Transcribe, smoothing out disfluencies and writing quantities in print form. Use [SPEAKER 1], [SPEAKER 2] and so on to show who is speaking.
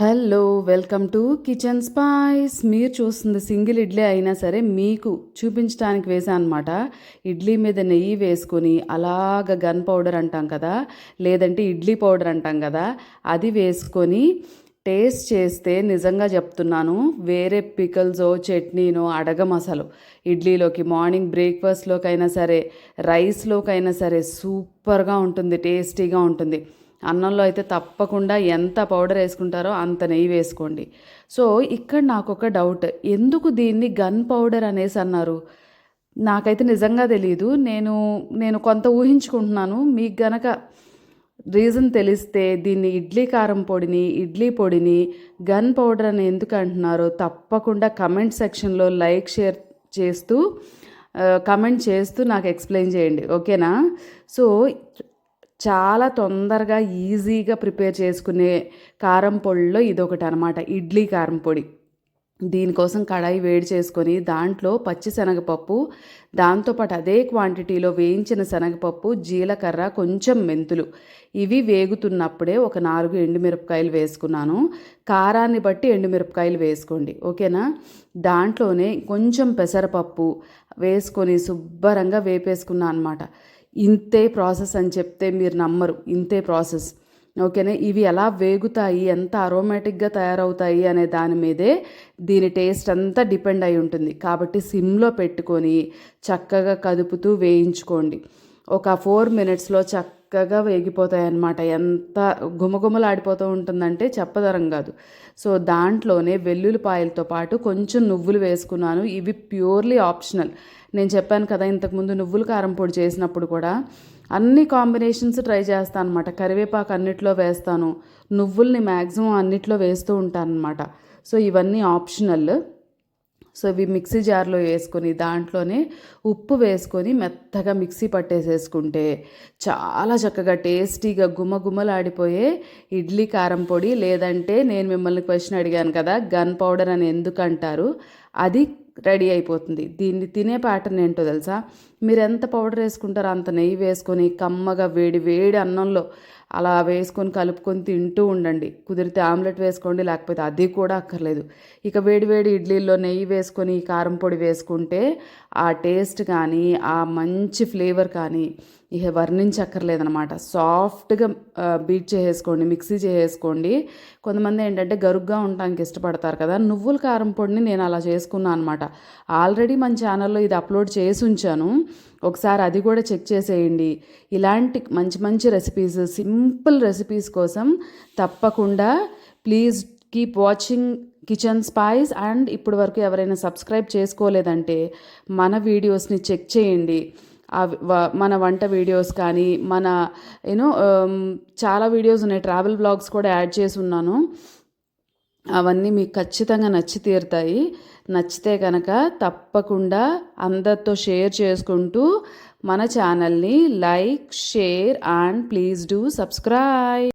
[SPEAKER 1] Hello welcome to kitchen spice. మీరు చూస్తుంది single idli అయినా సరే మీకు చూపించడానికి వేసాను అనమాట. ఇడ్లీ మీద నెయ్యి వేసుకొని అలాగ గన్ పౌడర్ అంటాం కదా, లేదంటే ఇడ్లీ పౌడర్ అంటాం కదా, అది వేసుకొని టేస్ట్ చేస్తే నిజంగా చెప్తున్నాను, వేరే పికల్సో చట్నీనో అడగం అసలు. ఇడ్లీలోకి, మార్నింగ్ బ్రేక్ఫాస్ట్లోకైనా సరే, రైస్లోకైనా సరే సూపర్గా ఉంటుంది, టేస్టీగా ఉంటుంది. అన్నంలో అయితే తప్పకుండా ఎంత పౌడర్ వేసుకుంటారో అంత నెయ్యి వేసుకోండి. సో ఇక్కడ నాకు ఒక డౌట్, ఎందుకు దీన్ని గన్ పౌడర్ అనేసి అన్నారు? నాకైతే నిజంగా తెలియదు. నేను కొంత ఊహించుకుంటున్నాను. మీకు గనక రీజన్ తెలిస్తే దీన్ని ఇడ్లీ పొడిని గన్ పౌడర్ అని ఎందుకు అంటున్నారో తప్పకుండా కమెంట్ సెక్షన్లో లైక్ షేర్ చేస్తూ కమెంట్ చేస్తూ నాకు ఎక్స్ప్లెయిన్ చేయండి, ఓకేనా? సో చాలా తొందరగా ఈజీగా ప్రిపేర్ చేసుకునే కారం పొడిలో ఇదొకటి అనమాట, ఇడ్లీ కారం పొడి. దీనికోసం కడాయి వేడి చేసుకొని దాంట్లో పచ్చి శనగపప్పు, దాంతోపాటు అదే క్వాంటిటీలో వేయించిన శనగపప్పు, జీలకర్ర, కొంచెం మెంతులు, ఇవి వేగుతున్నప్పుడే ఒక 4 ఎండుమిరపకాయలు వేసుకున్నాను. కారాన్ని బట్టి ఎండుమిరపకాయలు వేసుకోండి, ఓకేనా? దాంట్లోనే కొంచెం పెసరపప్పు వేసుకొని శుభ్రంగా వేపేసుకున్నాను అనమాట. ఇంతే ప్రాసెస్ అని చెప్తే మీరు నమ్మరు, ఇంతే ప్రాసెస్, ఓకేనా? ఇవి ఎలా వేగుతాయి, ఎంత అరోమాటిక్గా తయారవుతాయి అనే దాని మీదే దీని టేస్ట్ అంతా డిపెండ్ అయి ఉంటుంది. కాబట్టి సిమ్లో పెట్టుకొని చక్కగా కదుపుతూ వేయించుకోండి. ఒక 4 మినిట్స్లో చక్కగా వేగిపోతాయి అన్నమాట. ఎంత గుమగుమలాడిపోతూ ఉంటుందంటే చెప్పదరం కాదు. సో దాంట్లోనే వెల్లుల్లిపాయలతో పాటు కొంచెం నువ్వులు వేసుకున్నాను. ఇవి ప్యూర్లీ ఆప్షనల్. నేను చెప్పాను కదా ఇంతకుముందు నువ్వుల కారం పొడి చేసినప్పుడు కూడా అన్ని కాంబినేషన్స్ ట్రై చేస్తాను అనమాట. కరివేపాకు అన్నిట్లో వేస్తాను, నువ్వుల్ని మ్యాక్సిమం అన్నిట్లో వేస్తూ ఉంటాను అనమాట. సో ఇవన్నీ ఆప్షనల్. సో ఇవి మిక్సీ జార్లో వేసుకొని దాంట్లోనే ఉప్పు వేసుకొని మెత్తగా మిక్సీ పట్టేసేసుకుంటే చాలా చక్కగా టేస్టీగా గుమగుమలాడిపోయే ఇడ్లీ కారం పొడి, లేదంటే నేను మిమ్మల్ని క్వశ్చన్ అడిగాను కదా గన్ పౌడర్ అని ఎందుకు అంటారు, అది రెడీ అయిపోతుంది. దీన్ని తినే ప్యాటర్న్ ఏంటో తెలుసా? మీరు ఎంత పౌడర్ వేసుకుంటారో అంత నెయ్యి వేసుకొని కమ్మగా వేడి వేడి అన్నంలో అలా వేసుకొని కలుపుకొని తింటూ ఉండండి. కుదిరితే ఆమ్లెట్ వేసుకోండి, లేకపోతే అది కూడా అక్కర్లేదు. ఇక వేడి వేడి ఇడ్లీల్లో నెయ్యి వేసుకొని కారం పొడి వేసుకుంటే ఆ టేస్ట్ కానీ ఆ మంచి ఫ్లేవర్ కానీ ఇక వర్ణించక్కర్లేదనమాట. సాఫ్ట్గా బీట్ చేసేసుకోండి, మిక్సీ చేసేసుకోండి. కొంతమంది ఏంటంటే గరుగ్గా ఉండడానికి ఇష్టపడతారు కదా, నువ్వుల కారం పొడిని నేను అలా చేసుకున్నాను అనమాట. ఆల్రెడీ మన ఛానల్లో ఇది అప్లోడ్ చేసి ఉంచాను, ఒకసారి అది కూడా చెక్ చేసేయండి. ఇలాంటి మంచి మంచి రెసిపీస్, సింపుల్ రెసిపీస్ కోసం తప్పకుండా please keep watching kitchen spice. And ఇప్పటి వరకు ఎవరైనా సబ్స్క్రైబ్ చేసుకోలేదంటే మన వీడియోస్ని చెక్ చేయండి. మన వంట వీడియోస్ కానీ మన చాలా వీడియోస్ ఉన్నాయి, ట్రావెల్ బ్లాగ్స్ కూడా యాడ్ చేసి ఉన్నాను. అవన్నీ మీకు ఖచ్చితంగా నచ్చి తీరుతాయి. నచ్చితే కనుక తప్పకుండా అందరితో షేర్ చేసుకుంటూ మన ఛానల్ని like, share and please do subscribe.